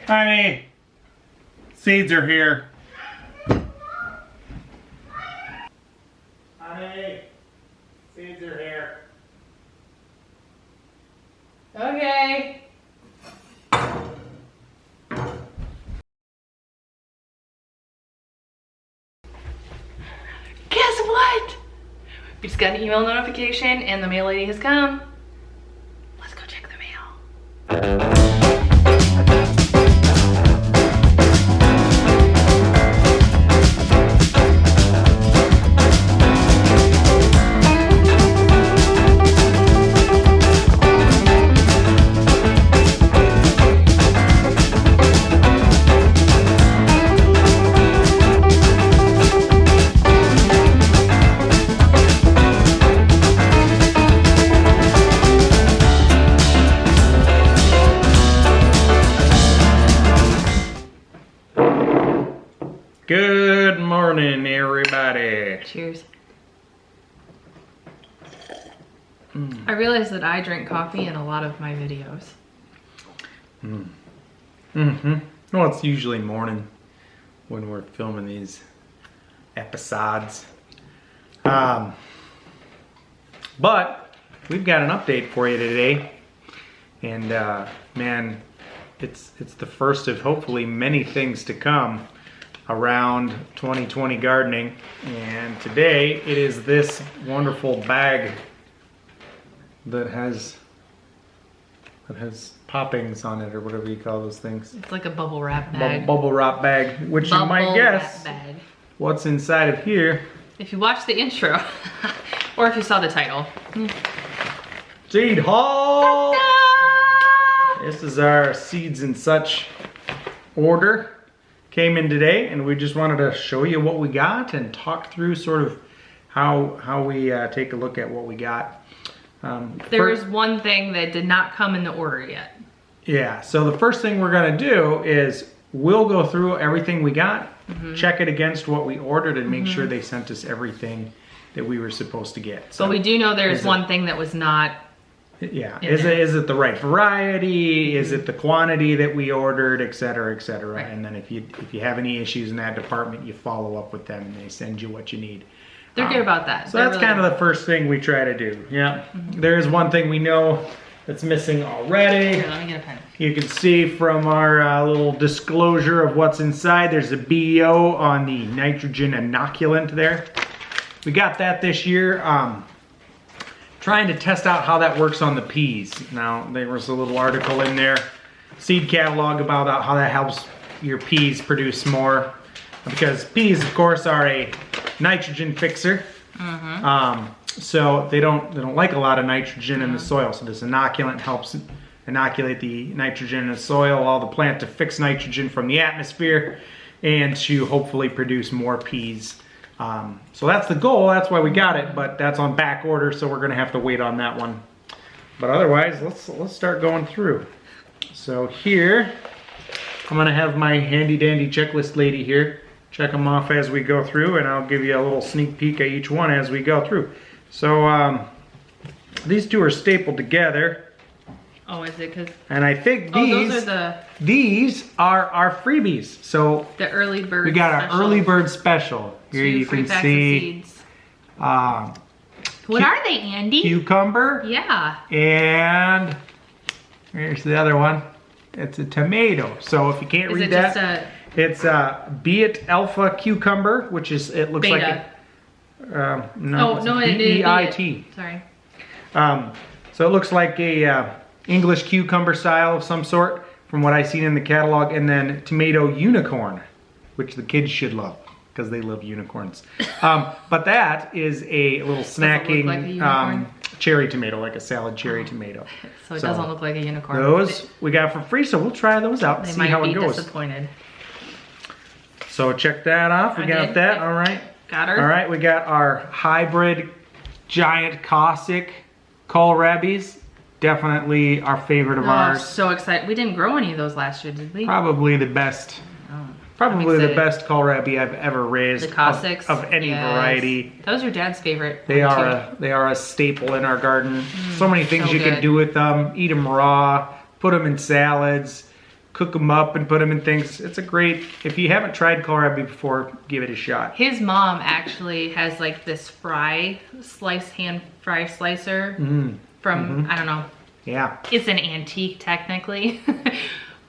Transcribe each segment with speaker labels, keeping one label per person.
Speaker 1: Honey, seeds are here. Honey, seeds are here.
Speaker 2: Okay. Guess what? We just got an email notification and the mail lady has come. Let's go check the mail.
Speaker 1: Good morning, everybody.
Speaker 2: Cheers. I realize that I drink coffee in a lot of my videos.
Speaker 1: Well, it's usually morning when we're filming these episodes. But we've got an update for you today. And man, it's the first of hopefully many things to come around 2020 gardening. And today it is this wonderful bag that has poppings on it, or whatever you call those things.
Speaker 2: It's like a bubble wrap bag.
Speaker 1: Bubble wrap bag, which you might guess what's inside of here.
Speaker 2: If you watched the intro, or if you saw the title.
Speaker 1: Seed haul!
Speaker 2: Ta-da!
Speaker 1: This is our seeds and such order. Came in today, and we just wanted to show you what we got and talk through sort of how we take a look at what we got.
Speaker 2: There is one thing that did not come in the order yet.
Speaker 1: Yeah, so the first thing we're gonna do is we'll go through everything we got, check it against what we ordered, and make sure they sent us everything that we were supposed to get. So
Speaker 2: but we do know there's one thing that was not.
Speaker 1: Yeah, is it the right variety? Is it the quantity that we ordered, et cetera, et cetera? Right. And then if you have any issues in that department, you follow up with them and they send you what you need.
Speaker 2: They're good about that.
Speaker 1: So that's really kind of the first thing we try to do. Yeah, there is one thing we know that's missing already.
Speaker 2: Here, let me get a pen.
Speaker 1: You can see from our little disclosure of what's inside, there's a BO on the nitrogen inoculant there. We got that this year. Trying to test out how that works on the peas. Now, there was a little article in there, seed catalog, about how that helps your peas produce more. Because peas, of course, are a nitrogen fixer. So they don't like a lot of nitrogen in the soil. So this inoculant helps inoculate the nitrogen in the soil, allow the plant to fix nitrogen from the atmosphere, and to hopefully produce more peas. So that's the goal, that's why we got it, but that's on back order, so we're gonna have to wait on that one. But otherwise, let's start going through. So here, I'm gonna have my handy dandy checklist lady here, check them off as we go through, and I'll give you a little sneak peek at each one as we go through. So these two are stapled together.
Speaker 2: Oh, is it?
Speaker 1: And I think these are our freebies. So
Speaker 2: the early bird.
Speaker 1: We got our early bird special. Here you can see.
Speaker 2: What are they, Andy?
Speaker 1: Cucumber.
Speaker 2: Yeah.
Speaker 1: And here's the other one. It's a tomato. So if you can't read that, it's Beet Alpha Cucumber, which is it looks
Speaker 2: Beta.
Speaker 1: like no,
Speaker 2: B-E-I-T. Sorry.
Speaker 1: So it looks like a English cucumber style of some sort, from what I've seen in the catalog, and then tomato unicorn, which the kids should love because they love unicorns. But that is a little snacking cherry tomato, like a salad cherry tomato.
Speaker 2: So it doesn't look like a unicorn.
Speaker 1: Those we got for free, so we'll try those out and see how it goes.
Speaker 2: They might be disappointed.
Speaker 1: So check that off. We got that. All right.
Speaker 2: Got her.
Speaker 1: All right. We got our hybrid giant Cossack kohlrabies. Definitely our favorite of ours.
Speaker 2: So excited. We didn't grow any of those last year, did we?
Speaker 1: Probably the best. Probably the best kohlrabi I've ever raised.
Speaker 2: The Cossacks
Speaker 1: of any variety.
Speaker 2: Those are Dad's favorite.
Speaker 1: They are a staple in our garden. So many things you can do with them. Eat them raw. Put them in salads. cook them up and put them in things. It's a great, if you haven't tried kohlrabi before, give it a shot.
Speaker 2: His mom actually has like this hand fry slicer from, I don't know.
Speaker 1: Yeah.
Speaker 2: It's an antique technically,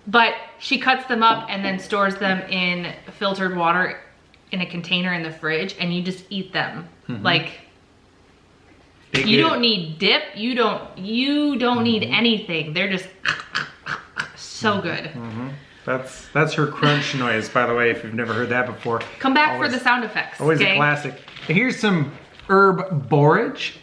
Speaker 2: but she cuts them up and then stores them in filtered water in a container in the fridge, and you just eat them. Like, you don't need dip, you don't need anything. They're just so good.
Speaker 1: That's her crunch noise, by the way, if you've never heard that before.
Speaker 2: Come back for the sound effects.
Speaker 1: Always a classic. And here's some herb borage.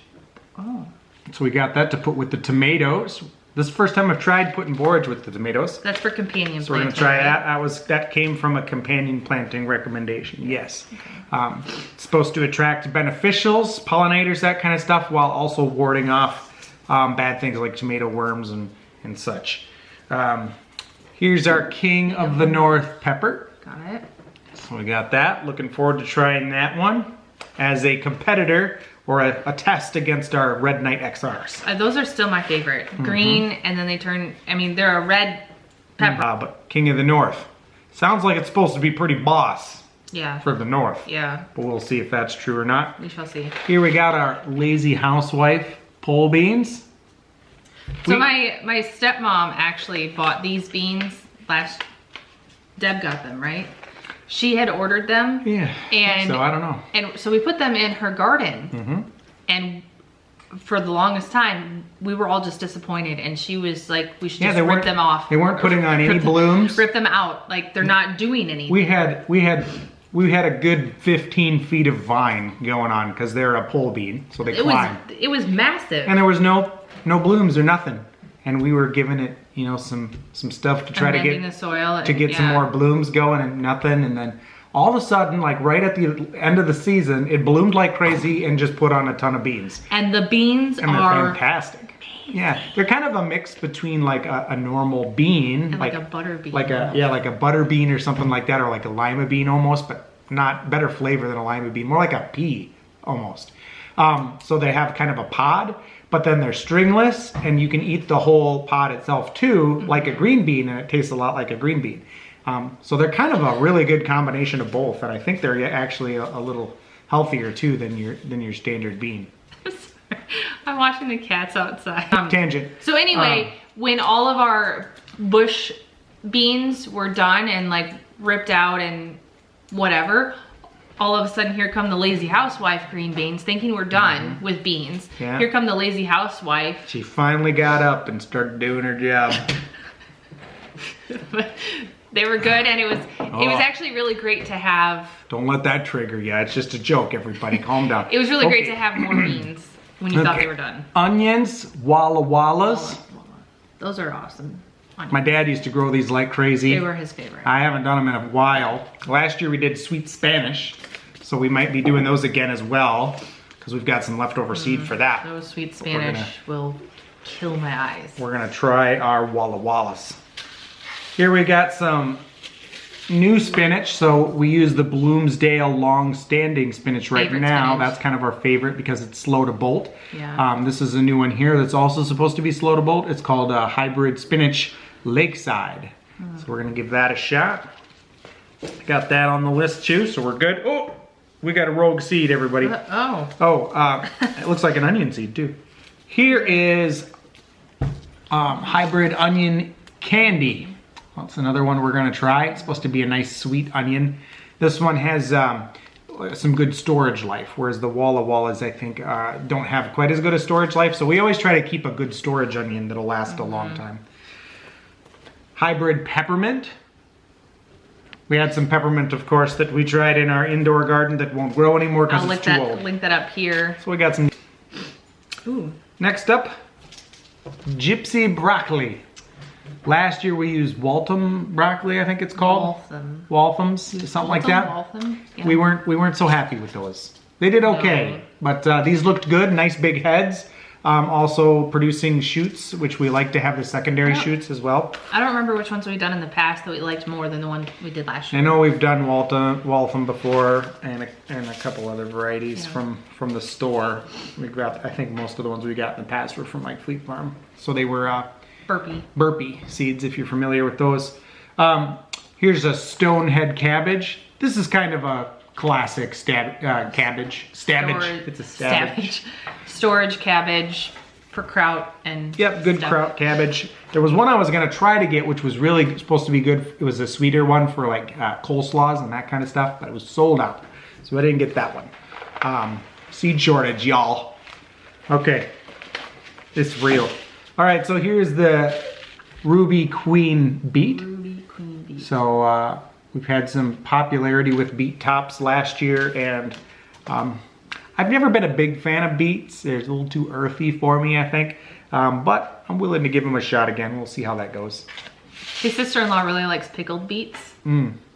Speaker 1: So we got that to put with the tomatoes. This is the first time I've tried putting borage with the tomatoes.
Speaker 2: That's for companion planting.
Speaker 1: So we're gonna try that. That came from a companion planting recommendation, yes. Okay. It's supposed to attract beneficials, pollinators, that kind of stuff, while also warding off bad things like tomato worms and such. Here's our King of the North pepper.
Speaker 2: Got it.
Speaker 1: So we got that. Looking forward to trying that one as a competitor or a test against our Red Knight XRs.
Speaker 2: Those are still my favorite. Green, and then they turn, I mean, they're a red pepper.
Speaker 1: But King of the North. Sounds like it's supposed to be pretty boss.
Speaker 2: Yeah.
Speaker 1: For the North.
Speaker 2: Yeah.
Speaker 1: But we'll see if that's true or not.
Speaker 2: We shall see.
Speaker 1: Here we got our Lazy Housewife pole beans.
Speaker 2: So my stepmom actually bought these beans Deb got them, right? She had ordered them.
Speaker 1: Yeah.
Speaker 2: And
Speaker 1: so I don't know.
Speaker 2: And so we put them in her garden. And for the longest time, we were all just disappointed. And she was like, we should just rip them off.
Speaker 1: They weren't putting on any blooms.
Speaker 2: Rip them out. Like, they're not doing anything.
Speaker 1: We had a good 15 feet of vine going on because they're a pole bean, so they climb.
Speaker 2: It was massive.
Speaker 1: And there was no blooms or nothing. And we were giving it, you know, some stuff to try to get
Speaker 2: the soil
Speaker 1: some more blooms going, and nothing. And then all of a sudden, like right at the end of the season, it bloomed like crazy and just put on a ton of beans.
Speaker 2: And the beans
Speaker 1: they're fantastic. Yeah, they're kind of a mix between like a normal bean,
Speaker 2: and like a butter bean,
Speaker 1: like a butter bean or something like that, or like a lima bean almost, but not better flavor than a lima bean, more like a pea almost. So they have kind of a pod, but then they're stringless, and you can eat the whole pod itself too, like a green bean, and it tastes a lot like a green bean. So they're kind of a really good combination of both, and I think they're actually a little healthier too than your standard bean.
Speaker 2: I'm watching the cats outside.
Speaker 1: Tangent.
Speaker 2: So anyway, when all of our bush beans were done and like ripped out and whatever, all of a sudden here come the Lazy Housewife green beans, thinking we're done with beans.
Speaker 1: Yeah.
Speaker 2: Here come the Lazy Housewife.
Speaker 1: She finally got up and started doing her job.
Speaker 2: They were good, and it was actually really great to have.
Speaker 1: Don't let that trigger you. It's just a joke, everybody. Calm down.
Speaker 2: It was really great to have more beans when you thought they were done.
Speaker 1: Onions, Walla Wallas.
Speaker 2: Those are awesome. Onions.
Speaker 1: My dad used to grow these like crazy.
Speaker 2: They were his favorite.
Speaker 1: I haven't done them in a while. Last year we did sweet Spanish, so we might be doing those again as well, because we've got some leftover seed for that.
Speaker 2: Those sweet Spanish will kill my eyes.
Speaker 1: We're gonna try our Walla Wallas. Here we got some new spinach. So we use the Bloomsdale long-standing spinach right now.
Speaker 2: Spinach.
Speaker 1: That's kind of our favorite because it's slow to bolt.
Speaker 2: Yeah.
Speaker 1: This is a new one here that's also supposed to be slow to bolt. It's called Hybrid Spinach Lakeside. So we're gonna give that a shot. Got that on the list too, so we're good. Oh, we got a rogue seed, everybody. It looks like an onion seed too. Here is hybrid onion candy. That's another one we're gonna try. It's supposed to be a nice sweet onion. This one has some good storage life, whereas the Walla Wallas, I think, don't have quite as good a storage life. So we always try to keep a good storage onion that'll last a long time. Hybrid peppermint. We had some peppermint, of course, that we tried in our indoor garden that won't grow anymore because it's too old.
Speaker 2: Link that up here.
Speaker 1: So we got some.
Speaker 2: Ooh.
Speaker 1: Next up, gypsy broccoli. Last year we used Waltham broccoli, I think it's called. Walthams, something like that.
Speaker 2: Waltham? Yeah.
Speaker 1: We weren't so happy with those. They did okay, but these looked good, nice big heads. Also producing shoots, which we like to have the secondary shoots as well.
Speaker 2: I don't remember which ones we've done in the past that we liked more than the one we did last year.
Speaker 1: I know we've done Waltham before and a couple other varieties from the store. We got, I think most of the ones we got in the past were from like Fleet Farm. So they were burpee seeds, if you're familiar with those. Here's a stonehead cabbage. This is kind of a classic cabbage. Stabbage. It's a stabbage.
Speaker 2: Storage cabbage for kraut and
Speaker 1: Yep, good
Speaker 2: stuff.
Speaker 1: kraut cabbage. There was one I was gonna try to get, which was really supposed to be good. It was a sweeter one for like coleslaws and that kind of stuff, but it was sold out. So I didn't get that one. Seed shortage, y'all. Okay, it's real. All right, so here's the Ruby Queen beet.
Speaker 2: Ruby Queen beet.
Speaker 1: So we've had some popularity with beet tops last year, and I've never been a big fan of beets. They're a little too earthy for me, I think. But I'm willing to give them a shot again. We'll see how that goes.
Speaker 2: His sister-in-law really likes pickled beets.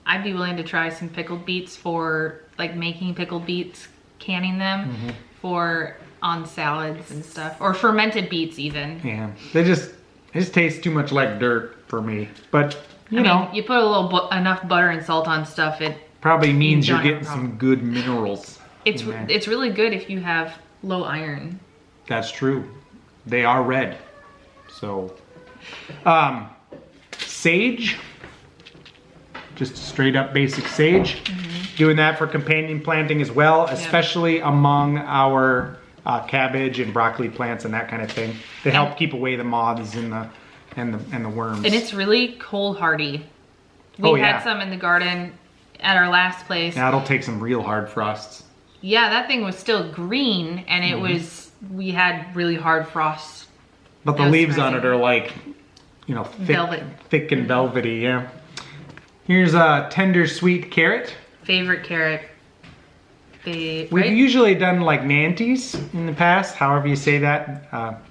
Speaker 2: I'd be willing to try some pickled beets for like making pickled beets, canning them for on salads and stuff, or fermented beets even.
Speaker 1: Yeah, they just taste too much like dirt for me. But you know,
Speaker 2: you put a little enough butter and salt on stuff, it
Speaker 1: probably means
Speaker 2: you
Speaker 1: you're
Speaker 2: don't have a
Speaker 1: getting
Speaker 2: problem.
Speaker 1: some good minerals.
Speaker 2: It's really good if you have low iron.
Speaker 1: That's true. They are red. So, sage, just straight up basic sage. Doing that for companion planting as well, especially among our cabbage and broccoli plants and that kind of thing. They help keep away the moths and the worms.
Speaker 2: And it's really cold hardy. We had some in the garden at our last place.
Speaker 1: Yeah, it'll take some real hard frosts.
Speaker 2: Yeah, that thing was still green, and it was, we had really hard frosts.
Speaker 1: But the leaves on it are like, you know, thick and velvety, yeah. Here's a tender sweet carrot.
Speaker 2: Favorite carrot.
Speaker 1: We've
Speaker 2: Right?
Speaker 1: usually done like Nantes in the past, however you say that,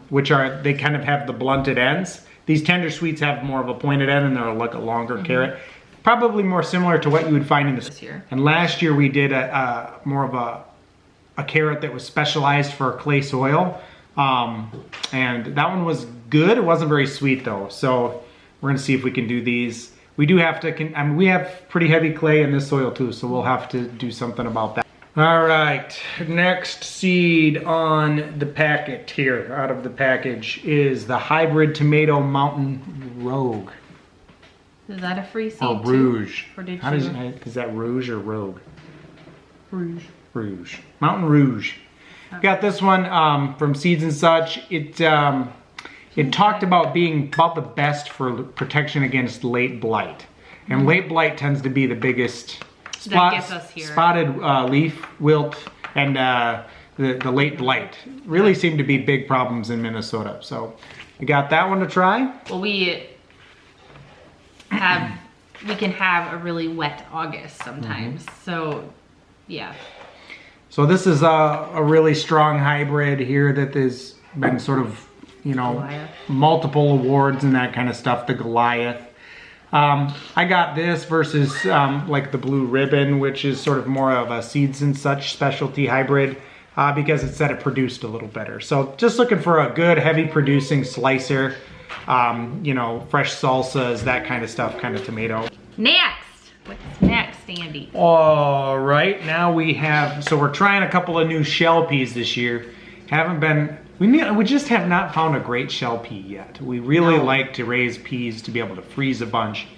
Speaker 1: which are, they kind of have the blunted ends. These tender sweets have more of a pointed end and they're like a longer carrot. Probably more similar to what you would find in
Speaker 2: This year.
Speaker 1: And last year we did more of a carrot that was specialized for clay soil. And that one was good. It wasn't very sweet though. So we're gonna see if we can do these. We do have to, I mean, we have pretty heavy clay in this soil too, so we'll have to do something about that. All right, next seed on the packet here, out of the package, is the hybrid tomato mountain rogue.
Speaker 2: Is that a free seed
Speaker 1: Or
Speaker 2: too?
Speaker 1: rouge.
Speaker 2: Or did
Speaker 1: How
Speaker 2: you?
Speaker 1: is that rouge or rogue?
Speaker 2: Rouge.
Speaker 1: Rouge. Mountain Rouge. Got this one from Seeds and Such. It talked about being about the best for protection against late blight. And late blight tends to be the biggest
Speaker 2: That gets us here.
Speaker 1: spotted leaf wilt and the late blight. Really seem to be big problems in Minnesota. So we got that one to try.
Speaker 2: Well, we can have a really wet August sometimes. So, yeah.
Speaker 1: So this is a really strong hybrid here that has been sort of, you know,
Speaker 2: Goliath.
Speaker 1: multiple awards and that kind of stuff, the Goliath. I got this versus like the Blue Ribbon, which is sort of more of a Seeds and Such specialty hybrid because it said it produced a little better. So just looking for a good heavy producing slicer, you know, fresh salsas, that kind of stuff, kind of tomato.
Speaker 2: Next! What's next, Andy?
Speaker 1: All right, now we have, so we're trying a couple of new shell peas this year. We just have not found a great shell pea yet. We really like to raise peas to be able to freeze a bunch,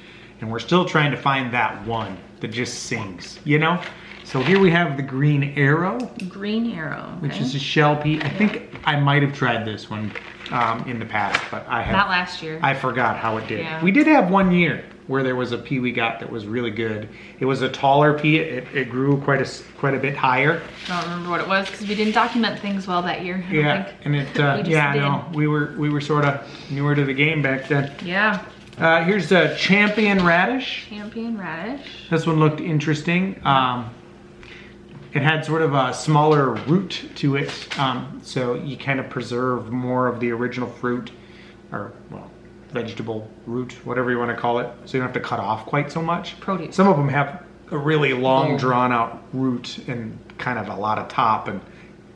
Speaker 1: and we're still trying to find that one that just sings, you know? So here we have the Green Arrow,
Speaker 2: Green Arrow.
Speaker 1: which
Speaker 2: okay.
Speaker 1: is a shell pea. I think I might have tried this one in the past, but I have.
Speaker 2: Not last year.
Speaker 1: I forgot how it did.
Speaker 2: Yeah.
Speaker 1: We did have one year where there was a pea we got that was really good. It was a taller pea. It grew quite a bit higher.
Speaker 2: I don't remember what it was because we didn't document things well that year. I don't
Speaker 1: Yeah,
Speaker 2: think.
Speaker 1: and it
Speaker 2: We just
Speaker 1: yeah,
Speaker 2: did.
Speaker 1: no, we were sort of newer to the game back then.
Speaker 2: Yeah.
Speaker 1: Here's a champion radish.
Speaker 2: Champion radish.
Speaker 1: This one looked interesting. It had sort of a smaller root to it, so you kind of preserve more of the original fruit, or well, vegetable root, whatever you want to call it. So you don't have to cut off quite so much.
Speaker 2: Produce.
Speaker 1: Some of them have a really long, drawn-out root and kind of a lot of top, and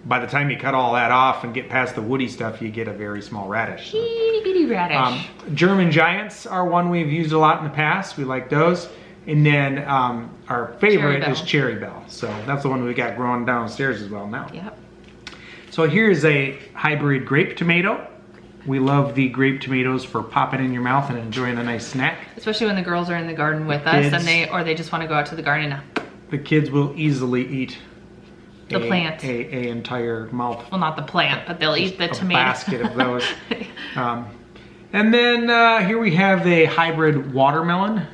Speaker 1: by the time you cut all that off and get past the woody stuff, you get a very small radish. So.
Speaker 2: Itty bitty radish.
Speaker 1: German Giants are one we've used a lot in the past. We like those. And then our favorite is Cherry Bell. So that's the one we got growing downstairs as well now.
Speaker 2: Yep.
Speaker 1: So here's a hybrid grape tomato. We love the grape tomatoes for popping in your mouth and enjoying a nice snack.
Speaker 2: Especially when the girls are in the garden with us and they just want to go out to the garden.
Speaker 1: The kids will easily eat
Speaker 2: the plant.
Speaker 1: A entire mouth.
Speaker 2: Well, not the plant, but they'll eat the tomato.
Speaker 1: Basket of those. And then here we have a hybrid watermelon.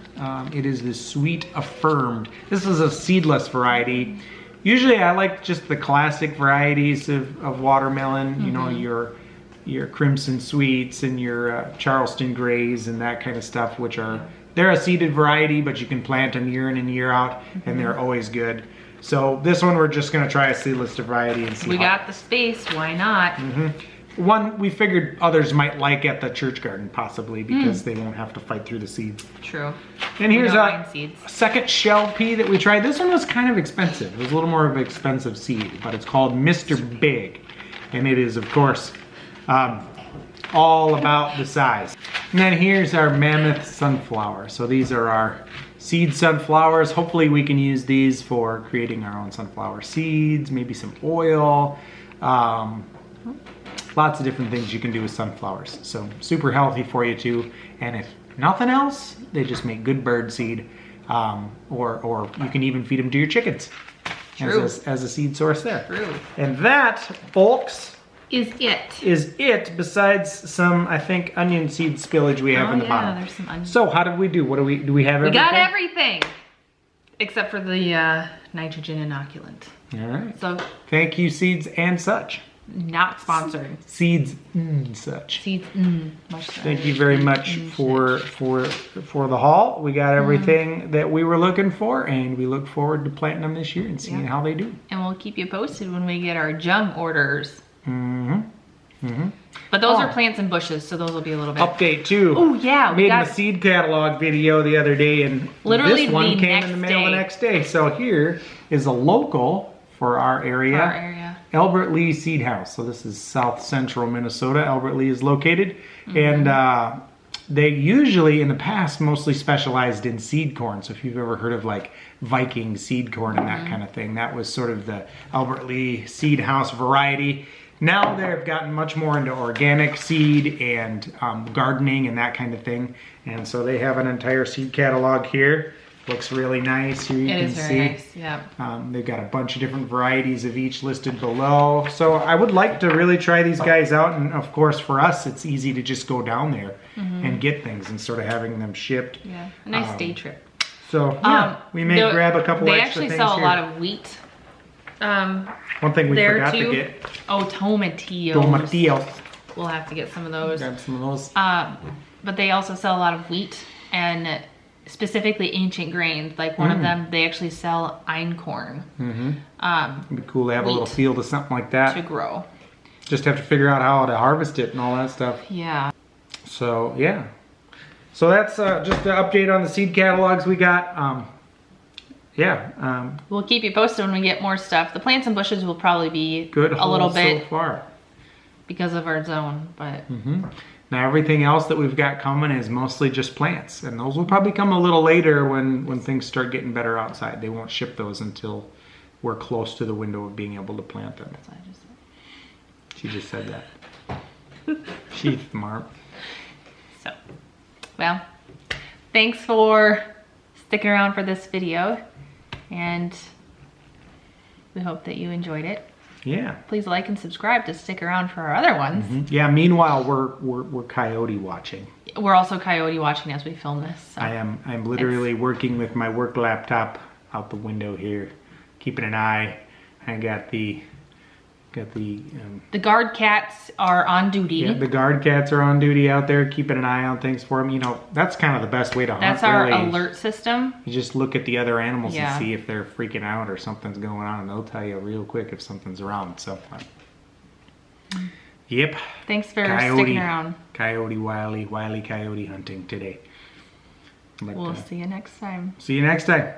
Speaker 1: It is the Sweet Affirmed. This is a seedless variety. Usually I like just the classic varieties of watermelon, you know, your Crimson Sweets and your Charleston Grays and that kind of stuff, which they're a seeded variety, but you can plant them year in and year out, and they're always good. So this one we're just gonna try a seedless variety and see.
Speaker 2: We got the space, why not?
Speaker 1: One we figured others might like at the church garden, possibly, because they won't have to fight through the seeds.
Speaker 2: True.
Speaker 1: And here's a second shell pea that we tried. This one was kind of expensive. It was a little more of an expensive seed, but it's called Mr. Big. And it is, of course, all about the size. And then here's our mammoth sunflower. So these are our seed sunflowers. Hopefully we can use these for creating our own sunflower seeds, maybe some oil. Lots of different things you can do with sunflowers. So super healthy for you too. And if nothing else, they just make good bird seed. Or you can even feed them to your chickens as a seed source there.
Speaker 2: True.
Speaker 1: And that, folks,
Speaker 2: is
Speaker 1: it besides some, I think, onion seed spillage we have in the bottom.
Speaker 2: There's some onion.
Speaker 1: So how did we do? Do we have everything?
Speaker 2: We got everything except for the nitrogen inoculant.
Speaker 1: All right.
Speaker 2: So
Speaker 1: thank you, Seeds and Such.
Speaker 2: Not sponsored.
Speaker 1: Seeds and Such.
Speaker 2: Seeds much.
Speaker 1: Thank you very much for the haul. We got everything that we were looking for, and we look forward to planting them this year and seeing how they do.
Speaker 2: And we'll keep you posted when we get our jung orders. But those are plants and bushes, so those will be a little bit.
Speaker 1: Update too.
Speaker 2: Oh yeah,
Speaker 1: we made a seed catalog video the other day, and
Speaker 2: literally
Speaker 1: this one came in the mail the next day. So here is a local for our area. Albert Lee Seed House. So this is south central Minnesota. Albert Lee is located, and they usually in the past mostly specialized in seed corn. So if you've ever heard of like Viking seed corn and that kind of thing, that was sort of the Albert Lee Seed House variety. Now they've gotten much more into organic seed and gardening and that kind of thing. And so they have an entire seed catalog here. Looks really nice. Here you can see. It is very nice, yeah. They've got a bunch of different varieties of each listed below. So I would like to really try these guys out. And of course for us, it's easy to just go down there and get things instead of having them shipped.
Speaker 2: Yeah, a nice day trip.
Speaker 1: So yeah, we may grab a couple extra things here.
Speaker 2: They actually sell a lot of wheat.
Speaker 1: One thing we forgot to get.
Speaker 2: Oh, tomatillos.
Speaker 1: Tomatillos.
Speaker 2: We'll have to get some of those.
Speaker 1: Grab some of those.
Speaker 2: But they also sell a lot of wheat and specifically ancient grains. Like one of them, they actually sell einkorn.
Speaker 1: It'd be cool to have a little field of something like that.
Speaker 2: To grow.
Speaker 1: Just have to figure out how to harvest it and all that stuff.
Speaker 2: Yeah.
Speaker 1: So, yeah. So that's just an update on the seed catalogs we got.
Speaker 2: We'll keep you posted when we get more stuff. The plants and bushes will probably be
Speaker 1: good
Speaker 2: a little bit
Speaker 1: so far
Speaker 2: because of our zone, but
Speaker 1: now everything else that we've got coming is mostly just plants, and those will probably come a little later when things start getting better outside. They won't ship those until we're close to the window of being able to plant them. That's what I just said. She just said that. She's smart.
Speaker 2: So, well, thanks for sticking around for this video. And we hope that you enjoyed it.
Speaker 1: Yeah.
Speaker 2: Please like and subscribe to stick around for our other ones.
Speaker 1: Yeah. Meanwhile, we're coyote watching.
Speaker 2: We're also coyote watching as we film this. So
Speaker 1: I'm literally working with my work laptop out the window here, keeping an eye. I got the
Speaker 2: guard cats are on duty.
Speaker 1: Yeah, the guard cats are on duty out there, keeping an eye on things for them. You know, that's kind of the best way to hunt.
Speaker 2: That's our alert system.
Speaker 1: You just look at the other animals and see if they're freaking out or something's going on, and they'll tell you real quick if something's around. So, yep.
Speaker 2: Thanks for sticking around.
Speaker 1: Coyote Wile E. coyote hunting today.
Speaker 2: We'll see you next time.
Speaker 1: See you next time.